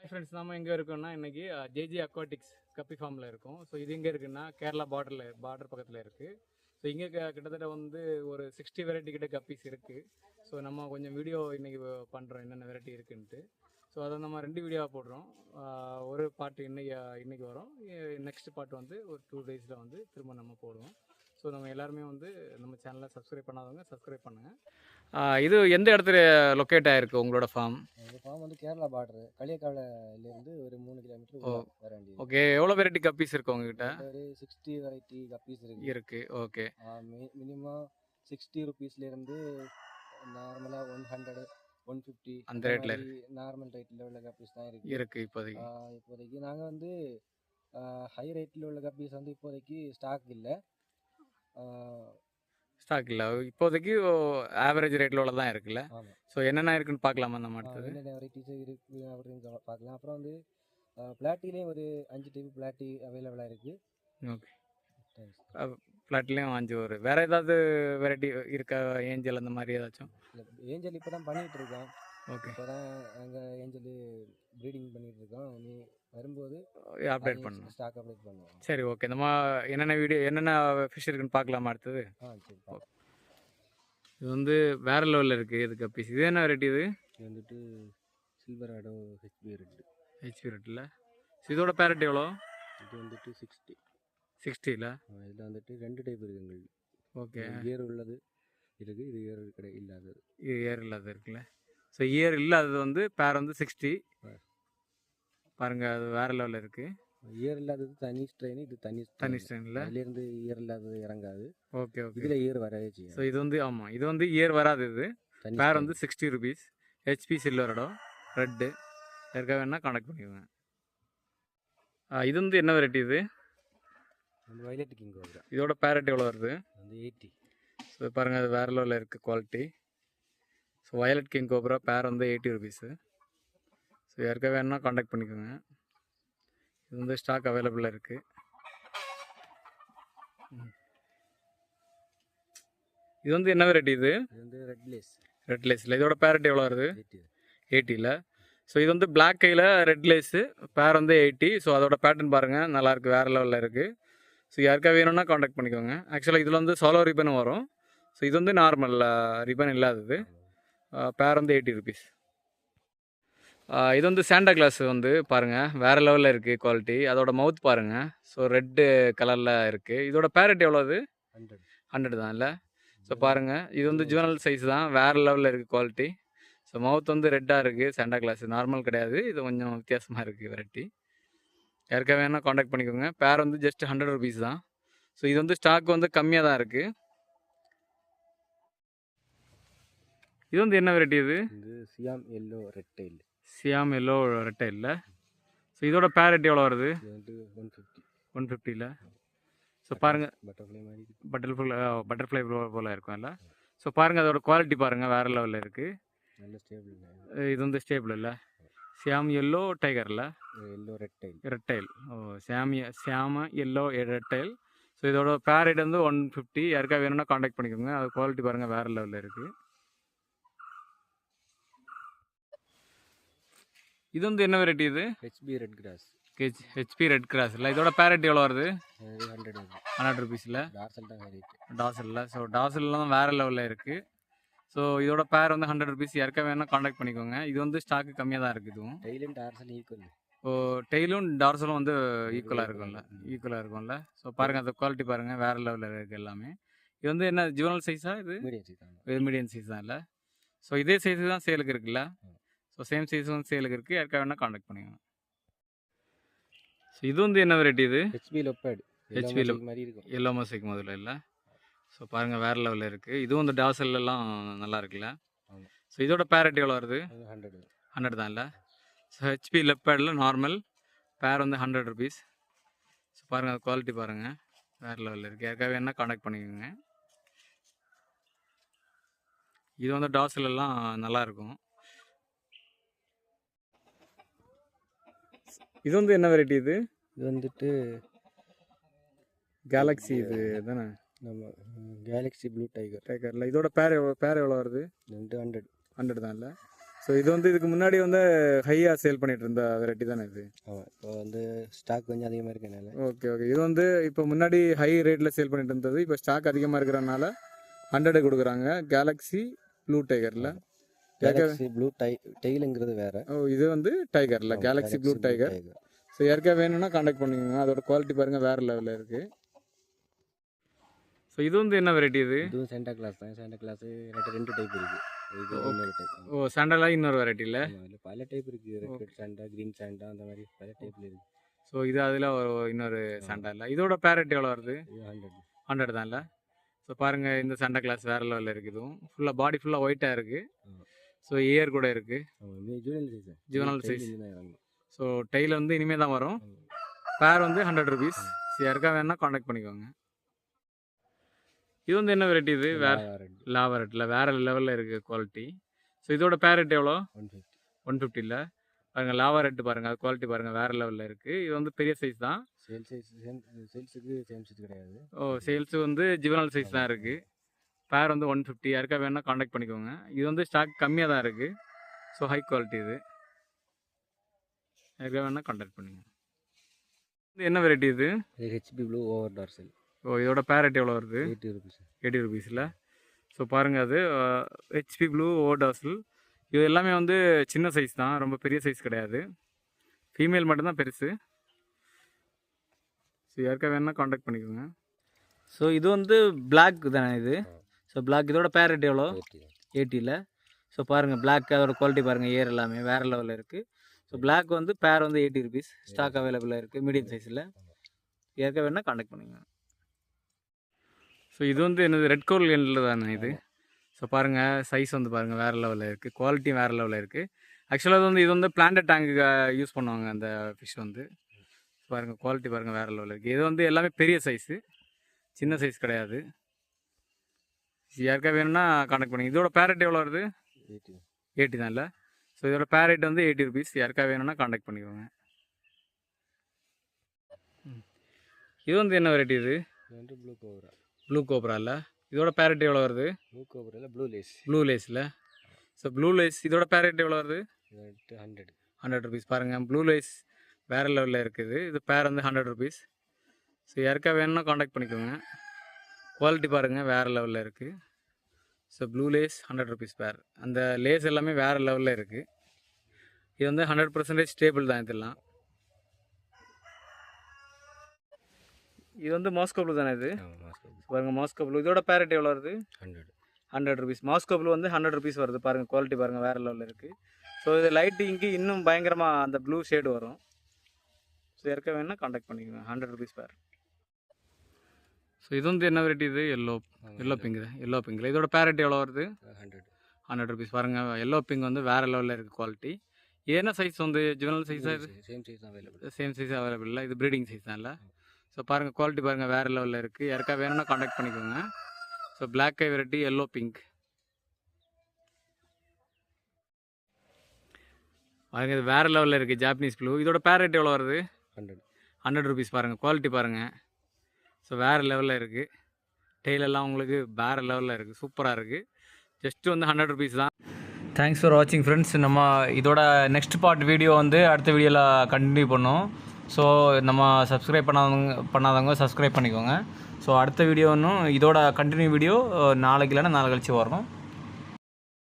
Friends நம்ம எங்கே இருக்கோம்னா இன்றைக்கி ஜேஜி அக்வாட்டிக்ஸ் கப்பி ஃபார்மில் இருக்கோம். ஸோ இது எங்கே இருக்குன்னா கேரளா பார்டர் பக்கத்தில் இருக்குது. ஸோ இங்கே கிட்டத்தட்ட வந்து ஒரு 60 வெரைட்டி கிட்ட கப்பீஸ் இருக்குது. ஸோ நம்ம கொஞ்சம் வீடியோ இன்றைக்கி பண்ணுறோம் என்னென்ன வெரைட்டி இருக்குன்ட்டு. ஸோ அதை நம்ம 2 வீடியோவாக போடுறோம். ஒரு பாட்டு இன்றைக்கி வரும், நெக்ஸ்ட் பாட்டு வந்து ஒரு 2 டேஸில் வந்து திரும்ப நம்ம போடுவோம். ஸோ நம்ம எல்லாருமே வந்து நம்ம சேனலை சப்ஸ்கிரைப் பண்ணாதவங்க சப்ஸ்கிரைப் பண்ணுங்கள். இது எந்த இடத்துல லொக்கேட் ஆகிருக்கு உங்களோட ஃபார்ம்? எங்கள் ஃபார்ம் வந்து கேரளா பார்டர் களியக்காவிலேருந்து ஒரு 3 கிலோமீட்டர் வர வேண்டியது. ஓகே, எவ்வளோ வெரைட்டி கப்பீஸ் இருக்குது உங்ககிட்ட? ஒரு 60 வெரைட்டி கப்பீஸ் இருக்குது. ஓகே, மினிமம் 60 ருபீஸ்லேருந்து நார்மலாக 100 150 அந்த ரேட்டில் நார்மல் ரேட்டில் உள்ள கப்பீஸ் தான் இருக்குது இப்போதைக்கு நாங்கள் வந்து ஹை ரேட்டில் உள்ள கப்பீஸ் வந்து இப்போதைக்கு ஸ்டாக் இல்லை. இப்போதைக்கு ஆவரேஜ் ரேட்டில் உள்ள தான் இருக்குல்ல. ஸோ என்னென்ன இருக்குன்னு பார்க்கலாமா நம்ம அடுத்தது? என்னென்ன வெரைட்டிஸ் இருக்குது அப்படின்னு பார்க்கலாம். அப்புறம் வந்து பிளாட்டிலேயும் ஒரு 5 டைப் பிளாட்டி அவைலபிளாக இருக்குது. ஓகே, பிளாட்லேயும் 5 ஒரு வேறு ஏதாவது வெரைட்டி இருக்கா? ஏஞ்சல் அந்த மாதிரி ஏதாச்சும்? ஏஞ்சல் இப்போ தான் பண்ணிகிட்டு இருக்கோம். ஓகே, இப்போ தான் நாங்கள் ஏஞ்சல் ப்ரீடிங் பண்ணிகிட்டு இருக்கோம். நீ வரும்போது அப்டேட் பண்ணணும், ஸ்டாக் அப்டேட் பண்ணுவோம். சரி, ஓகே. நம்ம என்னென்ன ஃபிஷ் இருக்குன்னு பார்க்கலாமா அடுத்தது? சரி. இது வந்து வேறு லெவலில் இருக்குது. இது கப்பீஸ். இது என்ன வெரைட்டி? இது வந்துட்டு சில்வர் ஆடோ ஹெச்பி ரெட்டில். இதோட பேரட் எவ்வளோ? இது வந்துட்டு 60ல். இதில் வந்துட்டு 2 டைப் இருக்குங்க. ஓகே, இயர் உள்ளது இருக்குது, இது இயர் இல்லாதது. இது இயர் இல்லாத இருக்குல்ல. ஸோ இயர் இல்லாதது வந்து பேர் வந்து 60 பாருங்கள், அது வேறு லெவலில் இருக்குது. இயர் இல்லாதது தனி ஸ்ட்ரெயின், இது தனி ஸ்ட்ரெயினில். அதுலேருந்து இயர் இல்லாதது இறங்காது. ஓகே, இதில் இயர் வரவே செய்யும். ஸோ இது வந்து ஆமாம், இது வந்து இயர் வராது. இது பேர் வந்து 60 ருபீஸ். HP சில்வரோட red. யாருக்காக வேணால் கான்டாக்ட் பண்ணிக்கோங்க. இது வந்து என்ன வெரைட்டி? இது வயலட் கிங் கோப்ரா. இதோட பேரட் எவ்வளோ வருது? வந்து 80. ஸோ பாருங்கள், அது வேறு லெவலில் இருக்குது quality. So violet king cobra பேர் வந்து 80 ருபீஸு. ஸோ யாருக்காக வேணால் கான்டாக்ட் பண்ணிக்கோங்க. இது வந்து ஸ்டாக் அவைலபிளாக இருக்குது. இது வந்து என்ன வெரைட்டி? இது வந்து ரெட் லேஸில். இதோட பேரட் எவ்வளோ வருது? 80ல். ஸோ இது வந்து பிளாக் கையில் ரெட் லேஸு, பேர் வந்து 80. ஸோ அதோட பேட்டர்ன் பாருங்கள், நல்லாயிருக்கு, வேறு லெவலில் இருக்குது. ஸோ யாருக்கா வேணும்னா கான்டாக்ட் பண்ணிக்கோங்க. ஆக்சுவலாக இதில் வந்து சோலோ ரிப்பனும் வரும். ஸோ இது வந்து நார்மல் ரிப்பன் இல்லாதது. பேர் வந்து 80 ருபீஸ். இது வந்து சாண்டா கிளாஸ் வந்து பாருங்கள், வேறு லெவலில் இருக்குது குவாலிட்டி. அதோட மவுத் பாருங்கள், ஸோ ரெட்டு கலரில் இருக்குது. இதோட பேரட் எவ்வளோ? அது 100 தான் இல்லை. ஸோ பாருங்கள், இது வந்து ஜுவனல் சைஸ் தான், வேறு லெவலில் இருக்குது குவாலிட்டி. ஸோ மவுத் வந்து ரெட்டாக இருக்குது. சாண்டா கிளாஸ் நார்மல் கிடையாது, இது கொஞ்சம் வித்தியாசமாக இருக்குது வெரைட்டி. யாருக்காக வேணால் கான்டாக்ட் பண்ணிக்கோங்க. பேர் வந்து ஜஸ்ட் 100 ருபீஸ் தான். ஸோ இது வந்து ஸ்டாக் வந்து கம்மியாக தான் இருக்குது. இது வந்து என்ன வெரைட்டி? இது Siam yellow red tail. Siam yellow red tail. So இதோட பேரட் எவ்வளோ வருது? 150ல். ஸோ பாருங்கள், பட்டர்ஃப்ளை போல் இருக்கும்ல. ஸோ பாருங்கள், அதோட குவாலிட்டி பாருங்கள், வேறு லெவலில் இருக்குது. நல்ல ஸ்டேபிள். இது வந்து ஸ்டேபிள் இல்லை. சியாம் எல்லோ டைகரில் red tail. Siam yellow red tail. So இதோட பேரட் வந்து 150. யாருக்கா வேணும்னா கான்டாக்ட் பண்ணிக்கோங்க. அது குவாலிட்டி பாருங்கள், வேறு லெவலில் இருக்குது. இது வந்து என்ன வெரைட்டி? இது ஹெச்பி ரெட் கிராஸ் இல்லை. இதோட பேரட் எவ்வளோ வருது? 100 ருபீஸில். டாசலில். ஸோ டாசல்லாம் தான் வேறு லெவலில் இருக்குது. ஸோ இதோட பேர் வந்து 100 ருபீஸ். யாருக்கா வேணால் கான்டாக்ட் பண்ணிக்கோங்க. இது வந்து ஸ்டாக்கு கம்மியாக தான் இருக்குது. இதுவும் டெய்லும் டார்சலும் வந்து ஈக்குவலாக இருக்கும்ல. ஸோ பாருங்கள், அந்த குவாலிட்டி பாருங்கள், வேறு லெவலில் இருக்குது எல்லாமே. இது வந்து என்ன ஜுவனல் சைஸா? இது மீடியம் சைஸ் தான் இல்லை. ஸோ இதே சைஸு தான் சேலுக்கு இருக்குல்ல. ஸோ சேம் சைஸ் வந்து சேலுக்கு இருக்குது. யாருக்கா வேணால் கான்டாக்ட் பண்ணிக்கோங்க. ஸோ இது வந்து என்ன வெரைட்டி? இது ஹெச்பி எல்லோ மோசைக் முதல்ல இல்லை. ஸோ பாருங்கள், வேறு லெவலில் இருக்குது. இதுவும் இந்த டாசல்லாம் நல்லா இருக்குல்ல. ஸோ இதோட பேரட் எவ்வளோ வருது? 100 தான் இல்லை. ஸோ ஹெச்பி லெப்பேடில் நார்மல் பேர் வந்து 100 ருபீஸ். ஸோ பாருங்கள், குவாலிட்டி பாருங்கள், வேறு லெவலில் இருக்குது. யாருக்காக வேணால் கான்டாக்ட் பண்ணிக்கோங்க. இது வந்து டாசல்லாம் நல்லாயிருக்கும். இது வந்து என்ன வெரைட்டி? இது வந்துட்டு கேலக்ஸி. இது தானே நம்ம கேலக்ஸி ப்ளூ டைகரில். இதோட பேர் எவ்வளோ வருது? 100 100 தான் இல்லை. ஸோ இது வந்து இதுக்கு முன்னாடி வந்து ஹையாக சேல் பண்ணிட்டு இருந்த வெரைட்டி தானே இது? ஆமாம், இப்போ வந்து ஸ்டாக் கொஞ்சம் அதிகமாக இருக்கனால. Okay okay. இது வந்து இப்போ முன்னாடி ஹை ரேட்டில் சேல் பண்ணிட்டு இருந்தது, இப்போ ஸ்டாக் அதிகமாக இருக்கிறனால 100 கொடுக்குறாங்க. கேலக்ஸி ப்ளூ டைகரில். கேலக்ஸி ப்ளூ டெய்லுங்கிறது வேறு. ஓ, இது வந்து டைகரில் கேலக்ஸி ப்ளூ டைகர். ஸோ யாருக்கா வேணும்னா காண்டாக்ட் பண்ணிக்கோங்க. அதோட குவாலிட்டி பாருங்கள் வேறு லெவலில் இருக்குது. ஸோ இது வந்து என்ன வெரைட்டி இது? இதுவும் சாண்டா கிளாஸ் தான். சாண்டா கிளாஸ் ரெண்டு டைப் இருக்குது. இது இன்னொரு டைப். ஓ, சாண்டாலாம் இன்னொரு வெரைட்டியில் இல்லை, பல டைப் இருக்குது. ரெட் சாண்டா, க்ரீன் சாண்டா, அந்த மாதிரி பல டைப்பில் இருக்குது. ஸோ இது அதில் இன்னொரு சாண்டா இல்லை. இதோட பேரட் எவ்வளோ வருது? இது 100. 100 தான் இல்லை? ஸோ பாருங்கள், இந்த சாண்டா கிளாஸ் வேறு லெவலில் இருக்குது. இதுவும் ஃபுல்லாக பாடி ஃபுல்லாக ஒயிட்டாக இருக்குது. ஸோ இயர் கூட இருக்குது. Juvenile size. ஸோ டெய்ல் வந்து இனிமேல் தான் வரும். பேர் வந்து 100 ருபீஸ். யாருக்கா வேணால் காண்டாக்ட் பண்ணிக்கோங்க. இது வந்து என்ன வெரைட்டி இது? லாவா ரெட்டில் வேறு லெவலில் இருக்குது குவாலிட்டி. ஸோ இதோட பேரட் எவ்வளோ? 150 இல்லை? பாருங்கள், லாவா ரெட்டு பாருங்கள், அது குவாலிட்டி பாருங்கள் வேறு லெவலில் இருக்குது. இது வந்து பெரிய சைஸ் தான். சேல்ஸுக்கு சேம் சைஸ் கிடையாது. ஓ, சேல்ஸு வந்து ஜுவனல் சைஸ் தான் இருக்குது. பேர் வந்து 150. யாருக்கா வேணால் காண்டாக்ட் பண்ணிக்கோங்க. இது வந்து ஸ்டாக் கம்மியாக தான் இருக்குது. ஸோ ஹை குவாலிட்டி இது. யாருக்கா வேணால் காண்டாக்ட் பண்ணுங்க. இது என்ன வெரைட்டி இது? HP blue over dorsal. ஓ, இதோட பேரட் எவ்வளோ வருது? 80 ருபீஸ். 80 ருபீஸில். ஸோ பாருங்கள், அது ஹெச்பி ப்ளூ ஓடாசல். இது எல்லாமே வந்து சின்ன சைஸ் தான், ரொம்ப பெரிய சைஸ் கிடையாது. ஃபீமேல் மட்டும்தான் பெருசு. ஸோ யாருக்கா வேணா காண்டாக்ட் பண்ணிக்கோங்க. ஸோ இது வந்து பிளாக் தானே இது? ஸோ பிளாக் இதோட பேரட் எவ்வளோ? 80ல். ஸோ பாருங்கள், பிளாக் அதோட குவாலிட்டி பாருங்கள், ஏர் எல்லாமே வேறு லெவலில் இருக்குது. ஸோ பிளாக் வந்து பேர் வந்து 80 ருபீஸ். ஸ்டாக் அவைலபிளாக இருக்குது மீடியம் சைஸில். யாருக்கா வேணா காண்டாக்ட் பண்ணுங்க. ஸோ இது வந்து என்னது? ரெட் கோல் எண்டில் தானே இது? ஸோ பாருங்கள், சைஸ் வந்து பாருங்கள் வேறு லெவலில் இருக்குது. குவாலிட்டியும் வேறு லெவலில் இருக்குது. ஆக்சுவலாக இது வந்து பிளான்டட் டேங்குக்கு யூஸ் பண்ணுவாங்க அந்த ஃபிஷ் வந்து. பாருங்கள், குவாலிட்டி பாருங்கள் வேறு லெவலில் இருக்குது. இது வந்து எல்லாமே பெரிய சைஸு, சின்ன சைஸ் கிடையாது. யாருக்கா வேணும்னா காண்டாக்ட் பண்ணுங்க. இதோட பேரட் எவ்வளோ வருது? 80 தான் இல்லை? ஸோ இதோட பேரட் வந்து 80 ருபீஸ். யாருக்கா வேணும்னா காண்டாக்ட் பண்ணிக்கோங்க. இது வந்து என்ன வெரைட்டி இது? Blue cobra. ப்ளூ கோப்ரா இல்லை? இதோட பேரட் எவ்வளோ வருது? ப்ளூ கோப்ராவில் ப்ளூ லேஸ். ப்ளூ லேஸில். ஸோ ப்ளூ லேஸ் இதோட பேரட் எவ்வளோ வருது? 100 ருபீஸ். பாருங்கள், ப்ளூ லேஸ் வேறு லெவலில் இருக்குது. இது பேர் வந்து 100 ருபீஸ். ஸோ யாருக்கா வேணும்னா காண்டாக்ட் பண்ணிக்கோங்க. குவாலிட்டி பாருங்கள் வேறு லெவலில் இருக்குது. ஸோ ப்ளூ லேஸ் 100 ருபீஸ் பேர். அந்த லேஸ் எல்லாமே வேறு லெவலில் இருக்குது. இது வந்து 100% ஸ்டேபிள் தான் இதெல்லாம். இது வந்து மாஸ்கோ ப்ளூ தானே இது? பாருங்கள், மாஸ்கோ ப்ளூ இதோட பேரட் எவ்வளோ வருது? 100 ருபீஸ். மாஸ்கோ ப்ளூ வந்து 100 ருபீஸ் வருது. பாருங்கள், குவாலிட்டி பாருங்கள் வேறு லெவலில் இருக்குது. ஸோ இது லைட்டிங்க்கு இன்னும் பயங்கரமாக அந்த ப்ளூ ஷேடு வரும். ஸோ யாருக்கா வேணும்னா காண்டாக்ட் பண்ணிக்கோங்க. 100 ருபீஸ் பேர். ஸோ இது வந்து என்ன வெரைட்டி இது? எல்லோ பிங்கில். இதோட பேரட் எவ்வளோ வருது? 100 ருபீஸ். பாருங்கள், எல்லோ பிங்க் வந்து வேறு லெவலில் இருக்குது குவாலிட்டி. இது என்ன சைஸ் வந்து? ஜுவனல் சைஸாக இது? சேம் சைஸ் அவைலபிள் இல்லை? இது ப்ரீடிங் சைஸ் தான் இல்லை? ஸோ பாருங்கள், குவாலிட்டி பாருங்கள் வேறு லெவலில் இருக்குது. யாருக்கா வேணும்னா காண்டாக்ட் பண்ணிக்கோங்க. ஸோ பிளாக் ஐ வெரைட்டி, எல்லோ பிங்க். பாருங்கள், இது வேறு லெவலில் இருக்குது ஜாப்பனீஸ் ப்ளூ. இதோட பேரட் எவ்வளோ வருது? 100 ருபீஸ். பாருங்கள், குவாலிட்டி பாருங்கள். ஸோ வேறு லெவலில் இருக்குது. டெய்லெல்லாம் உங்களுக்கு வேறு லெவலில் இருக்குது, சூப்பராக இருக்குது. ஜஸ்ட்டு வந்து 100 ருபீஸ் தான். தேங்க்ஸ் ஃபார் வாட்சிங் ஃப்ரெண்ட்ஸ். நம்ம இதோட நெக்ஸ்ட் பார்ட் வீடியோ வந்து அடுத்த வீடியோவில் கண்டினியூ பண்ணோம். ஸோ நம்ம சப்ஸ்கிரைப் பண்ணாதவங்க சப்ஸ்கிரைப் பண்ணிக்கோங்க. ஸோ அடுத்த வீடியோ இன்னும் இதோட கண்டினியூ வீடியோ நாளைக்கு இல்லைன்னா நாளை கழிச்சு வரணும்.